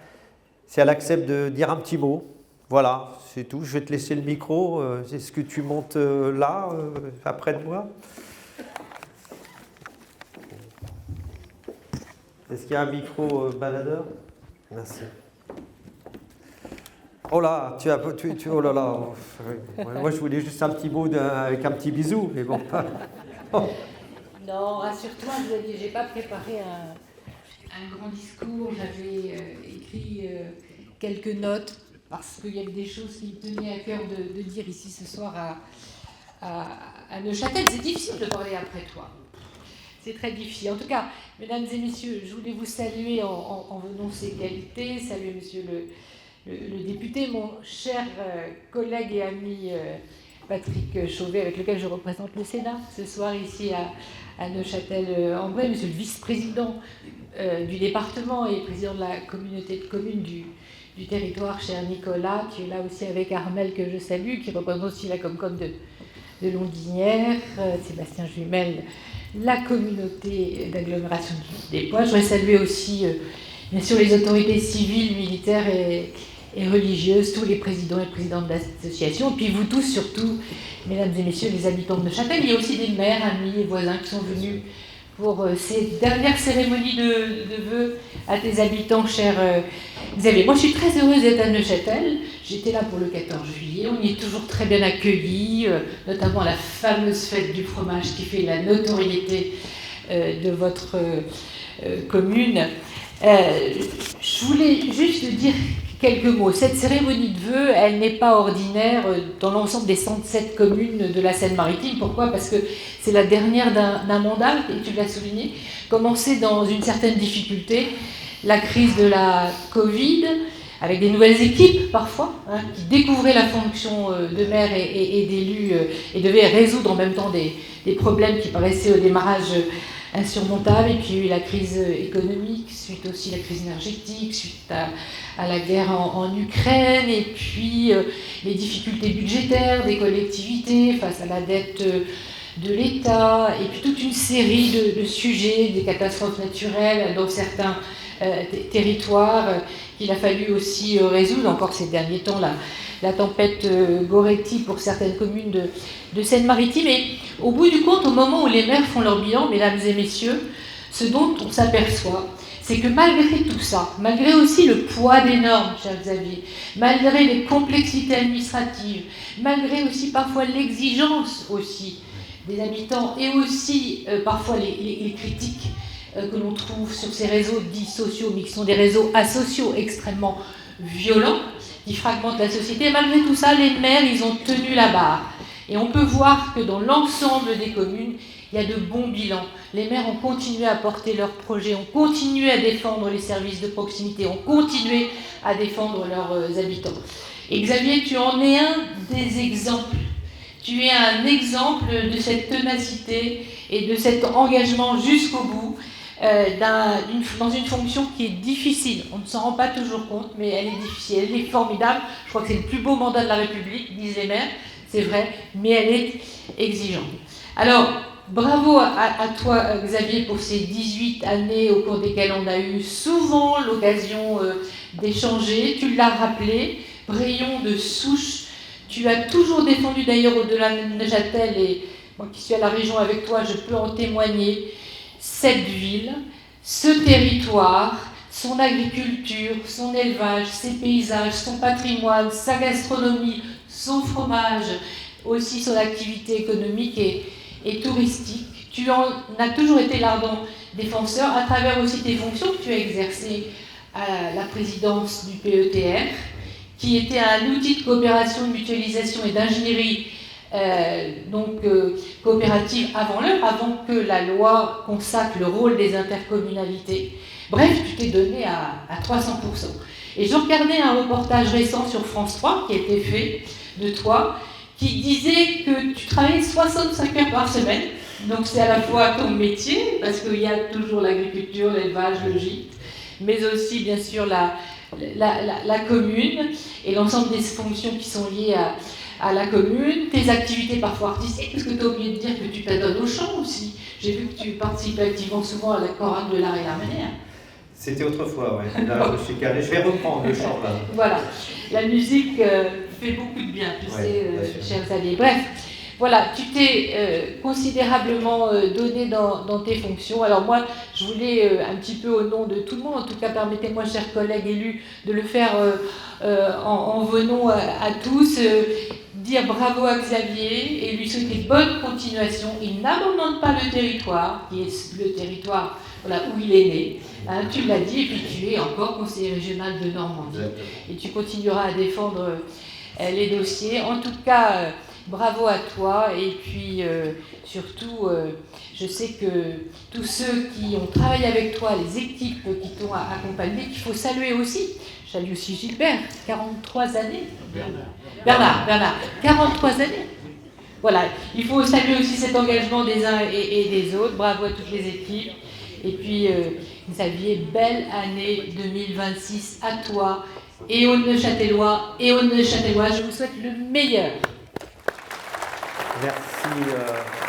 si elle accepte de dire un petit mot. Voilà, c'est tout. Je vais te laisser le micro. Est-ce que tu montes là, après de moi? Est-ce qu'il y a un micro baladeur? Merci. Oh là, oh là là. Moi, je voulais juste un petit mot avec un petit bisou, mais bon. Non, rassure-toi, je n'ai pas préparé un grand discours. J'avais écrit quelques notes parce qu'il y avait des choses qui me tenaient à cœur de dire ici ce soir à Neuchâtel. C'est difficile de parler après toi. C'est très difficile. En tout cas, mesdames et messieurs, je voulais vous saluer en venant ces qualités, saluer monsieur le député, mon cher collègue et ami Patrick Chauvet, avec lequel je représente le Sénat ce soir ici à Neuchâtel-en-Bray, monsieur le vice-président du département et président de la communauté de communes du territoire, cher Nicolas, qui est là aussi avec Armel, que je salue, qui représente aussi la Comcom de Londinière, Sébastien Jumel, la communauté d'agglomération des Poix. Je voudrais saluer aussi, bien sûr, les autorités civiles, militaires et religieuses, tous les présidents et présidentes d'associations, et puis vous tous, surtout, mesdames et messieurs, les habitants de Neuchâtel. Il y a aussi des maires, amis et voisins qui sont venus pour ces dernières cérémonies de vœux à tes habitants, cher Xavier. Moi, je suis très heureuse d'être à Neuchâtel. J'étais là pour le 14 juillet. On y est toujours très bien accueillis, notamment la fameuse fête du fromage qui fait la notoriété de votre commune. Je voulais juste dire quelques mots. Cette cérémonie de vœux, elle n'est pas ordinaire dans l'ensemble des 107 communes de la Seine-Maritime. Pourquoi? Parce que c'est la dernière d'un mandat, et tu l'as souligné, commencé dans une certaine difficulté, la crise de la Covid, avec des nouvelles équipes parfois, qui découvraient la fonction de maire et d'élu et devaient résoudre en même temps des problèmes qui paraissaient au démarrage insurmontable. Et puis il y a eu la crise économique, suite aussi à la crise énergétique, suite à la guerre en Ukraine, et puis les difficultés budgétaires des collectivités face à la dette de l'État, et puis toute une série de sujets, des catastrophes naturelles dans certains territoires qu'il a fallu aussi résoudre. Encore ces derniers temps, la tempête Goretti pour certaines communes de Seine-Maritime. Et au bout du compte, au moment où les maires font leur bilan, mesdames et messieurs, ce dont on s'aperçoit, c'est que malgré tout ça, malgré aussi le poids des normes, cher Xavier, malgré les complexités administratives, malgré aussi parfois l'exigence aussi des habitants et aussi parfois les critiques que l'on trouve sur ces réseaux dits sociaux, mais qui sont des réseaux asociaux extrêmement violents, qui fragmentent la société. Et malgré tout ça, les maires, ils ont tenu la barre. Et on peut voir que dans l'ensemble des communes, il y a de bons bilans. Les maires ont continué à porter leurs projets, ont continué à défendre les services de proximité, ont continué à défendre leurs habitants. Et Xavier, tu en es un des exemples. Tu es un exemple de cette ténacité et de cet engagement jusqu'au bout dans une fonction qui est difficile. On ne s'en rend pas toujours compte, mais elle est difficile, elle est formidable. Je crois que c'est le plus beau mandat de la République, disent les maires, c'est vrai, mais elle est exigeante. Alors, bravo à toi, Xavier, pour ces 18 années au cours desquelles on a eu souvent l'occasion d'échanger. Tu l'as rappelé, Brayon de souche. Tu as toujours défendu, d'ailleurs, au-delà de Neuchâtel, et moi qui suis à la région avec toi, je peux en témoigner, cette ville, ce territoire, son agriculture, son élevage, ses paysages, son patrimoine, sa gastronomie, son fromage, aussi son activité économique et touristique. Tu en as toujours été l'ardent défenseur à travers aussi tes fonctions que tu as exercées à la présidence du PETR, qui était un outil de coopération, de mutualisation et d'ingénierie coopérative avant l'heure, avant que la loi consacre le rôle des intercommunalités. Bref, tu t'es donné à 300%. Et je regardais un reportage récent sur France 3 qui a été fait de toi, qui disait que tu travaillais 65 heures par semaine. Donc c'est à la fois ton métier, parce qu'il y a toujours l'agriculture, l'élevage, le gîte, mais aussi bien sûr la commune et l'ensemble des fonctions qui sont liées à la commune, tes activités parfois artistiques, parce que tu as oublié de dire que tu t'adonnes au chant aussi. J'ai vu que tu participes activement souvent à la chorale de l'art et l'harmonie. C'était autrefois, oui. Là, je suis calé. Je vais reprendre le chant, là. Voilà. La musique fait beaucoup de bien, tu sais, cher Xavier. Bref, voilà, tu t'es considérablement donné dans tes fonctions. Alors moi, je voulais un petit peu au nom de tout le monde, en tout cas permettez-moi, chers collègues élus, de le faire en vos noms à tous, dire bravo à Xavier et lui souhaiter bonne continuation. Il n'abandonne pas le territoire, qui est le territoire où il est né. Hein, tu l'as dit, et puis tu es encore conseiller régional de Normandie. Et tu continueras à défendre les dossiers. En tout cas, bravo à toi. Et puis, surtout, je sais que tous ceux qui ont travaillé avec toi, les équipes qui t'ont accompagné, qu'il faut saluer aussi. Je salue aussi Gilbert, 43 années. Bernard, 43 années. Voilà, il faut saluer aussi cet engagement des uns et des autres. Bravo à toutes les équipes. Et puis, Xavier, belle année 2026 à toi et aux Neuchâtelois et aux Neuchâteloises. Je vous souhaite le meilleur. Merci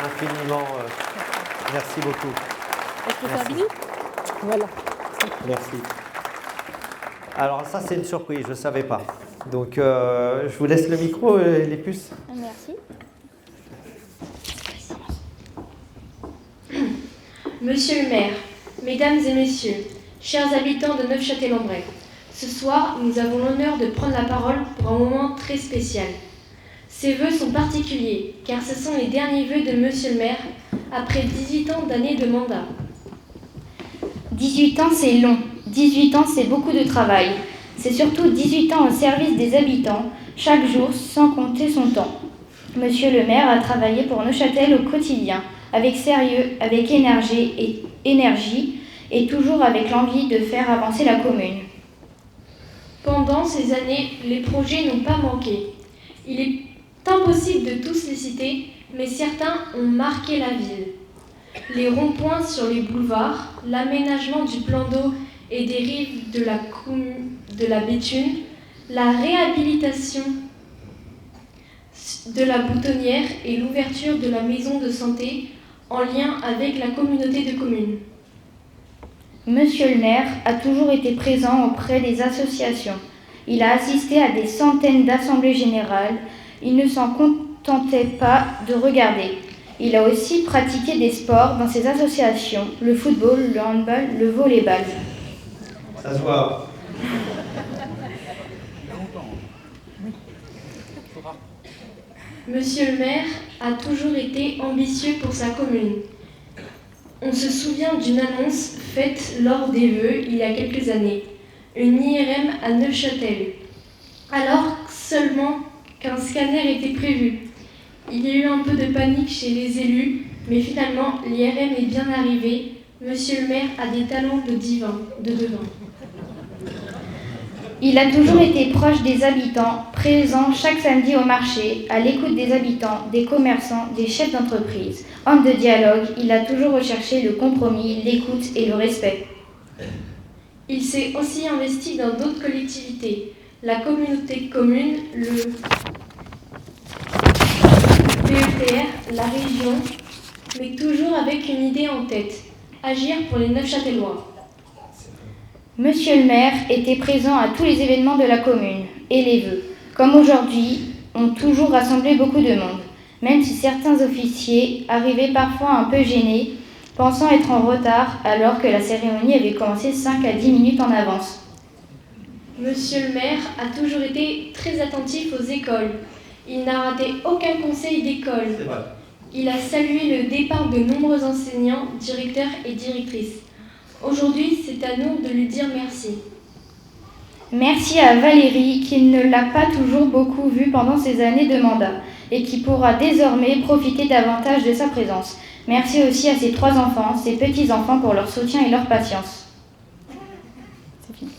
infiniment. Merci beaucoup. Est-ce que c'est un bisou ? Voilà. Merci. Alors ça, c'est une surprise, je ne savais pas. Donc, je vous laisse le micro, les puces. Merci. Monsieur le maire, mesdames et messieurs, chers habitants de Neufchâtel-en-Bray, ce soir, nous avons l'honneur de prendre la parole pour un moment très spécial. Ces vœux sont particuliers, car ce sont les derniers vœux de Monsieur le maire, après 18 ans d'années de mandat. 18 ans, c'est long. 18 ans, c'est beaucoup de travail. C'est surtout 18 ans au service des habitants, chaque jour, sans compter son temps. Monsieur le maire a travaillé pour Neuchâtel au quotidien, avec sérieux, avec énergie et toujours avec l'envie de faire avancer la commune. Pendant ces années, les projets n'ont pas manqué. Il est impossible de tous les citer, mais certains ont marqué la ville. Les ronds-points sur les boulevards, l'aménagement du plan d'eau et des rives de la Béthune, la réhabilitation de la boutonnière et l'ouverture de la maison de santé en lien avec la communauté de communes. Monsieur le maire a toujours été présent auprès des associations. Il a assisté à des centaines d'assemblées générales. Il ne s'en contentait pas de regarder. Il a aussi pratiqué des sports dans ses associations, le football, le handball, le volleyball. S'asseoir. Monsieur le maire a toujours été ambitieux pour sa commune. On se souvient d'une annonce faite lors des vœux il y a quelques années, une IRM à Neufchâtel, alors seulement qu'un scanner était prévu. Il y a eu un peu de panique chez les élus, mais finalement l'IRM est bien arrivée. Monsieur le maire a des talents de devin. Il a toujours été proche des habitants, présent chaque samedi au marché, à l'écoute des habitants, des commerçants, des chefs d'entreprise. Homme de dialogue, il a toujours recherché le compromis, l'écoute et le respect. Il s'est aussi investi dans d'autres collectivités, la communauté de communes, le PETR, la région, mais toujours avec une idée en tête, agir pour les Neufchâtelois. Monsieur le maire était présent à tous les événements de la commune et les vœux, comme aujourd'hui, ont toujours rassemblé beaucoup de monde, même si certains officiers arrivaient parfois un peu gênés, pensant être en retard alors que la cérémonie avait commencé 5 à 10 minutes en avance. Monsieur le maire a toujours été très attentif aux écoles. Il n'a raté aucun conseil d'école. Il a salué le départ de nombreux enseignants, directeurs et directrices. Aujourd'hui, c'est à nous de lui dire merci. Merci à Valérie, qui ne l'a pas toujours beaucoup vue pendant ses années de mandat et qui pourra désormais profiter davantage de sa présence. Merci aussi à ses 3 enfants, ses petits-enfants pour leur soutien et leur patience. C'est fini.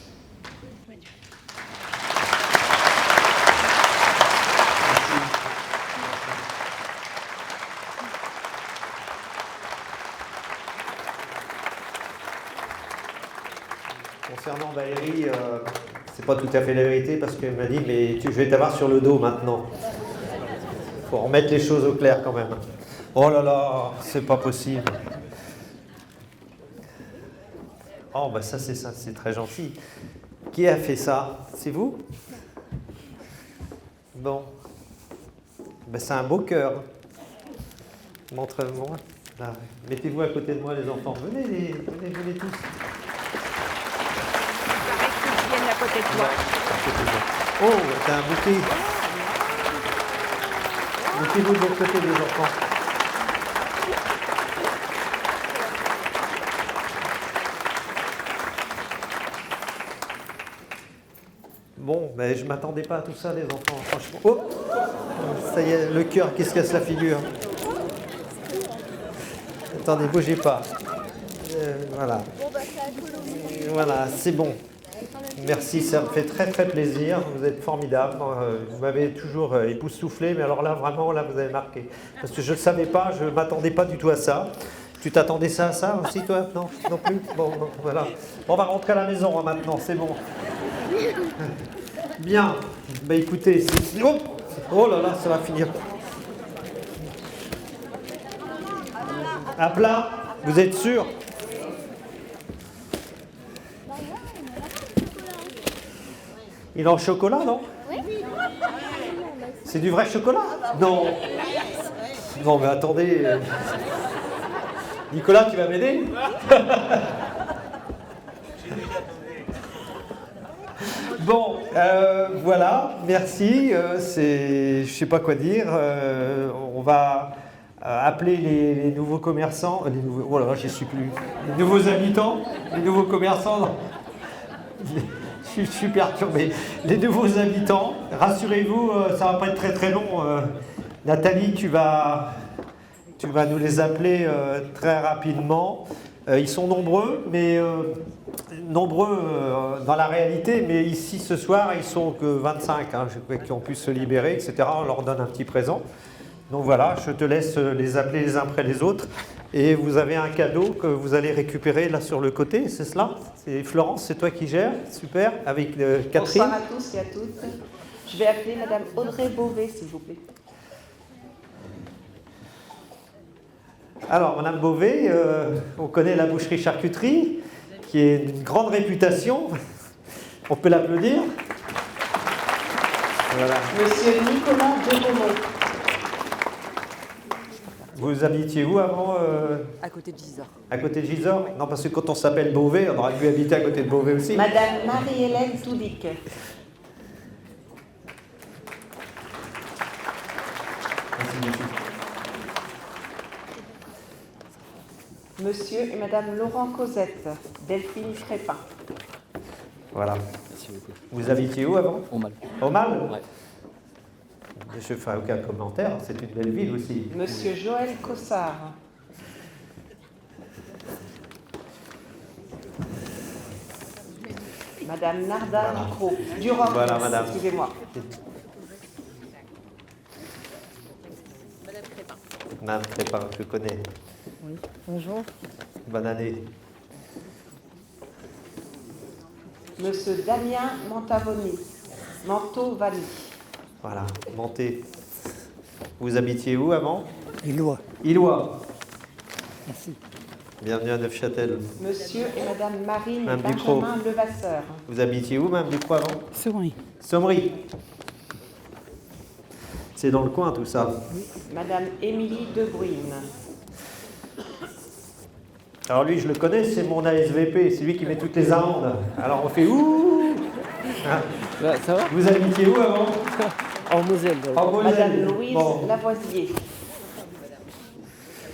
Concernant Valérie, c'est pas tout à fait la vérité parce qu'elle m'a dit mais je vais t'avoir sur le dos maintenant. Faut remettre les choses au clair quand même. Oh là là, c'est pas possible. Oh bah ça c'est très gentil. Qui a fait ça? C'est vous? Bon. Ben, c'est un beau cœur. Montrez-moi. Là, mettez-vous à côté de moi les enfants. Venez tous. À côté de toi. Oh, c'est un bouquet. Mettez-vous de l'autre côté les enfants. Bon, ben, je ne m'attendais pas à tout ça, les enfants, franchement. Oh, ça y est, le cœur qui se casse la figure. Attendez, bougez pas. Voilà. Voilà, c'est bon. Merci, ça me fait très très plaisir. Vous êtes formidables. Vous m'avez toujours époustouflé, mais alors là, vraiment, là, vous avez marqué. Parce que je ne savais pas, je ne m'attendais pas du tout à ça. Tu t'attendais à ça aussi, toi? Non, non plus. Bon, voilà. On va rentrer à la maison hein, maintenant, c'est bon. Bien. Bah écoutez, c'est... Oh là là, ça va finir. À plat, vous êtes sûr? Il est en chocolat, non? Oui. C'est du vrai chocolat? Non. Non, mais attendez. Nicolas, tu vas m'aider? Bon, voilà, merci. Je ne sais pas quoi dire. On va appeler les nouveaux commerçants. Oh là là, je ne sais plus. Les nouveaux habitants, les nouveaux commerçants. Je suis perturbé. Les nouveaux habitants, rassurez-vous, ça ne va pas être très très long. Nathalie, tu vas nous les appeler très rapidement. Ils sont nombreux, mais dans la réalité, mais ici ce soir, ils sont que 25 hein, qui ont pu se libérer, etc. On leur donne un petit présent. Donc voilà, je te laisse les appeler les uns après les autres. Et vous avez un cadeau que vous allez récupérer là sur le côté, c'est cela? C'est Florence, c'est toi qui gères, super, avec Catherine. Bonsoir à tous et à toutes. Je vais appeler Madame Audrey Beauvais, s'il vous plaît. Alors, Madame Beauvais, on connaît la boucherie-charcuterie, qui est une grande réputation. On peut l'applaudir. Voilà. Monsieur Nicolas de Beaumont. Vous habitiez où avant À côté de Gisors. À côté de Gisors? Non, parce que quand on s'appelle Beauvais, on aurait pu habiter à côté de Beauvais aussi. Madame Marie-Hélène Toudic. Monsieur et Madame Laurent Cosette, Delphine Crépin. Voilà. Vous habitiez où avant? Au Mal. Au Mal? Ouais. Je ne ferai aucun commentaire, c'est une belle ville aussi. Monsieur Joël Cossard. Madame Narda Durand. Voilà, madame. Excusez-moi. Madame Crépin, je connais. Oui, bonjour. Bonne année. Monsieur Damien Mantavoni, Mantovani. Voilà, montez. Vous habitiez où avant? Illois. Illois. Merci. Bienvenue à Neufchâtel. Monsieur et Madame Marine Madame Ducrot. Benjamin Levasseur. Vous habitiez où, Madame Ducrot, avant? Souris. Sommery. C'est dans le coin, tout ça. Madame Émilie Debruyne. Alors lui, je le connais, c'est mon ASVP, c'est lui qui met toutes les amendes. Alors on fait ouh. Hein? Ça va? Vous habitiez où avant? En Moselle. En Moselle. Madame Louise Bon. Lavoisier.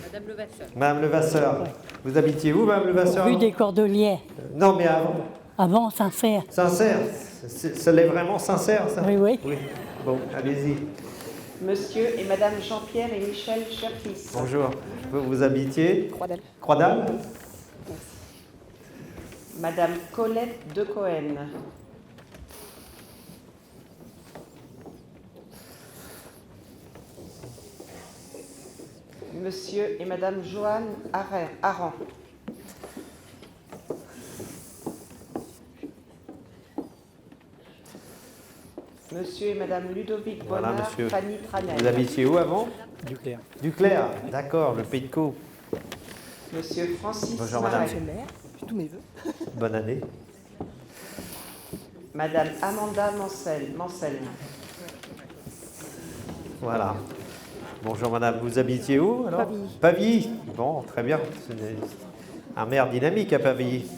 Madame Levasseur. Madame Levasseur. Vous habitiez où, Madame Levasseur? Rue des Cordeliers. Non, mais avant. Avant, Sincère. Sincère. Ça l'est vraiment sincère, ça? Oui, oui. Oui. Bon, allez-y. Monsieur et Madame Jean-Pierre et Michel Cherkis. Bonjour. Vous habitiez? Croix-d'Albe. Croix-d'Albe. Madame Colette de Cohen. Monsieur et Madame Joanne Aran. Monsieur et Madame Ludovic Voilà, Bonnard, monsieur. Fanny Tranel. Vous habitiez où avant? Duclerc. Duclerc, d'accord, le Pays de Caux. Monsieur Francis Bonjour, madame. Marais. Tous mes voeux. Bonne année. Madame Amanda Mansel. Voilà. Bonjour madame, vous habitiez où alors? Pavilly. Pavilly. Bon, très bien. C'est un maire dynamique à Pavilly.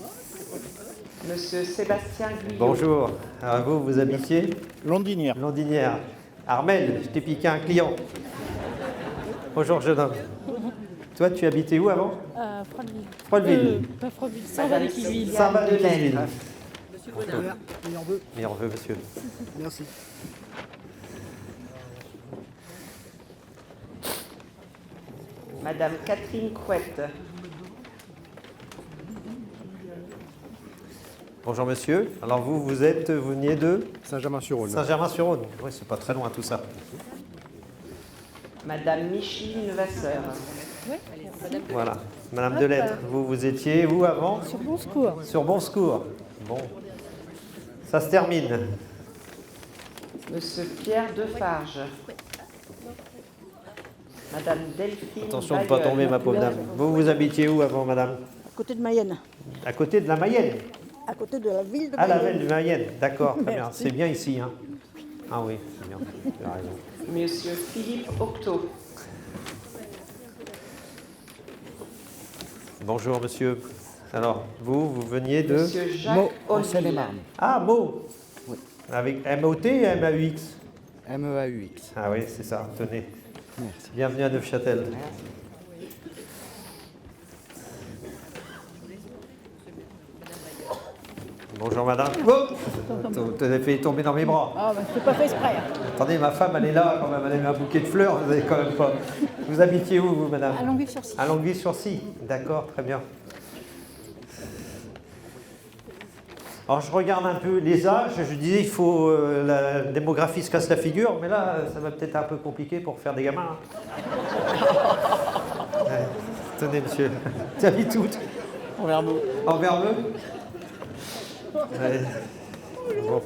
Monsieur Sébastien Guyot. Bonjour. Alors vous habitiez? Londinière. Londinière. Armel, je t'ai piqué un client. Bonjour jeune homme. Toi, tu habitais où avant? Froideville. Froideville. Pas Froideville, Madame Saint-Valais-qui-Ville. Sylviane Saint-Valais-qui-Ville. Delètre. Meilleur vœu, monsieur. Merci. Madame Catherine Couette. Bonjour monsieur. Alors vous veniez de Saint-Germain-sur-Rhône. Saint-Germain-sur-Rhône. Oui, c'est pas très loin tout ça. Madame Micheline Vasseur. Voilà. Madame Delettre, vous étiez où avant? Sur Bon Secours. Sur Bon Secours. Bon. Ça se termine. Monsieur Pierre Defarge. Madame Delphine Attention de ne pas Bailleul. tomber, ma pauvre dame. Vous habitiez où avant, madame? À côté de Mayenne. À côté de la Mayenne. À côté de la ville de Ah, la Mayenne. ville de Mayenne. D'accord, très bien. Merci. C'est bien ici. Hein. Ah oui, c'est bien. Tu as raison. Monsieur Philippe Octo. Bonjour, monsieur. Alors, vous veniez de... Monsieur Jacques Olville. Ah, Meaux. Avec MOT et MAUX. MEAUX. Ah oui, c'est ça. Tenez. Merci. Bienvenue à Neufchâtel. Bonjour madame. Oh, tu as fait tomber dans mes bras. Ah, bah, c'est pas fait exprès. Attendez, ma femme, elle est là, quand même, elle a mis un bouquet de fleurs, vous avez quand même pas... Vous habitiez où, vous, madame? À Longueuil-sur-Scie. À Longueuil-sur-Scie, d'accord, très bien. Alors, je regarde un peu les âges, je disais, il faut... la démographie se casse la figure, mais là, ça va peut-être un peu compliqué pour faire des gamins. Ouais. Tenez, monsieur, tu habites où? En Vermeau. En Vermeux? Ouais. Bon.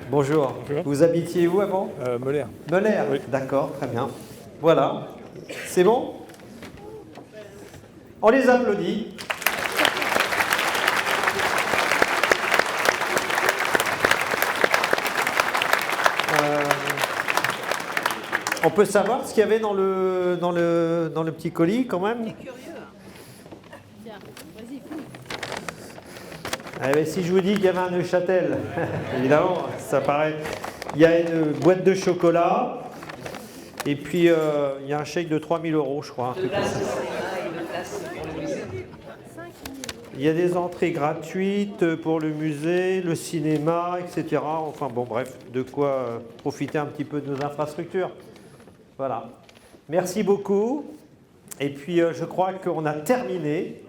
Bonjour. Vous habitiez où avant? Molaire. Molaire, Oui. d'accord, très bien. Voilà. C'est bon? On les applaudit. On peut savoir ce qu'il y avait dans le petit colis quand même? Eh bien, si je vous dis qu'il y avait un Neuchâtel, évidemment, ça paraît. Il y a une boîte de chocolat, et puis il y a un chèque de 3 000 €, je crois. Un truc comme ça. Il y a des entrées gratuites pour le musée, le cinéma, etc. Enfin bon, bref, de quoi profiter un petit peu de nos infrastructures. Voilà. Merci beaucoup. Et puis, je crois qu'on a terminé.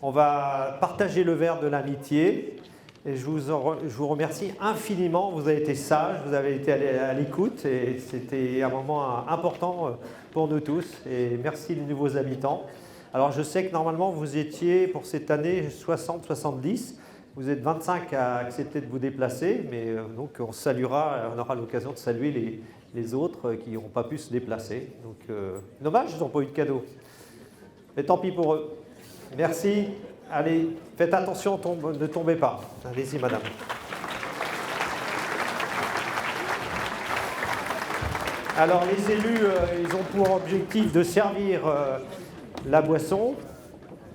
On va partager le verre de l'amitié. Et je vous remercie infiniment. Vous avez été sages, vous avez été à l'écoute. Et c'était un moment important pour nous tous. Et merci les nouveaux habitants. Alors, je sais que normalement, vous étiez pour cette année 60-70. Vous êtes 25 à accepter de vous déplacer. Mais donc, on aura l'occasion de saluer les autres qui n'ont pas pu se déplacer. Donc, dommage, ils n'ont pas eu de cadeau. Mais tant pis pour eux. Merci. Allez, faites attention, ne tombez pas. Allez-y, madame. Alors, les élus, ils ont pour objectif de servir la boisson.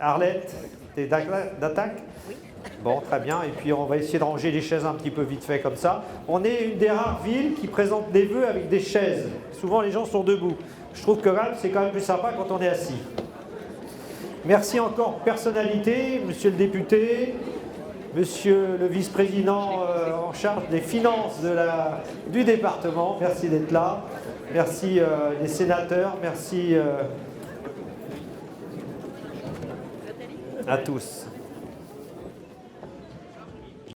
Arlette, t'es d'attaque? Oui. Bon, très bien. Et puis, on va essayer de ranger les chaises un petit peu vite fait comme ça. On est une des rares villes qui présente des vœux avec des chaises. Souvent, les gens sont debout. Je trouve que c'est quand même plus sympa quand on est assis. Merci encore, personnalité, monsieur le député, monsieur le vice-président en charge des finances du département. Merci d'être là. Merci les sénateurs. Merci à tous.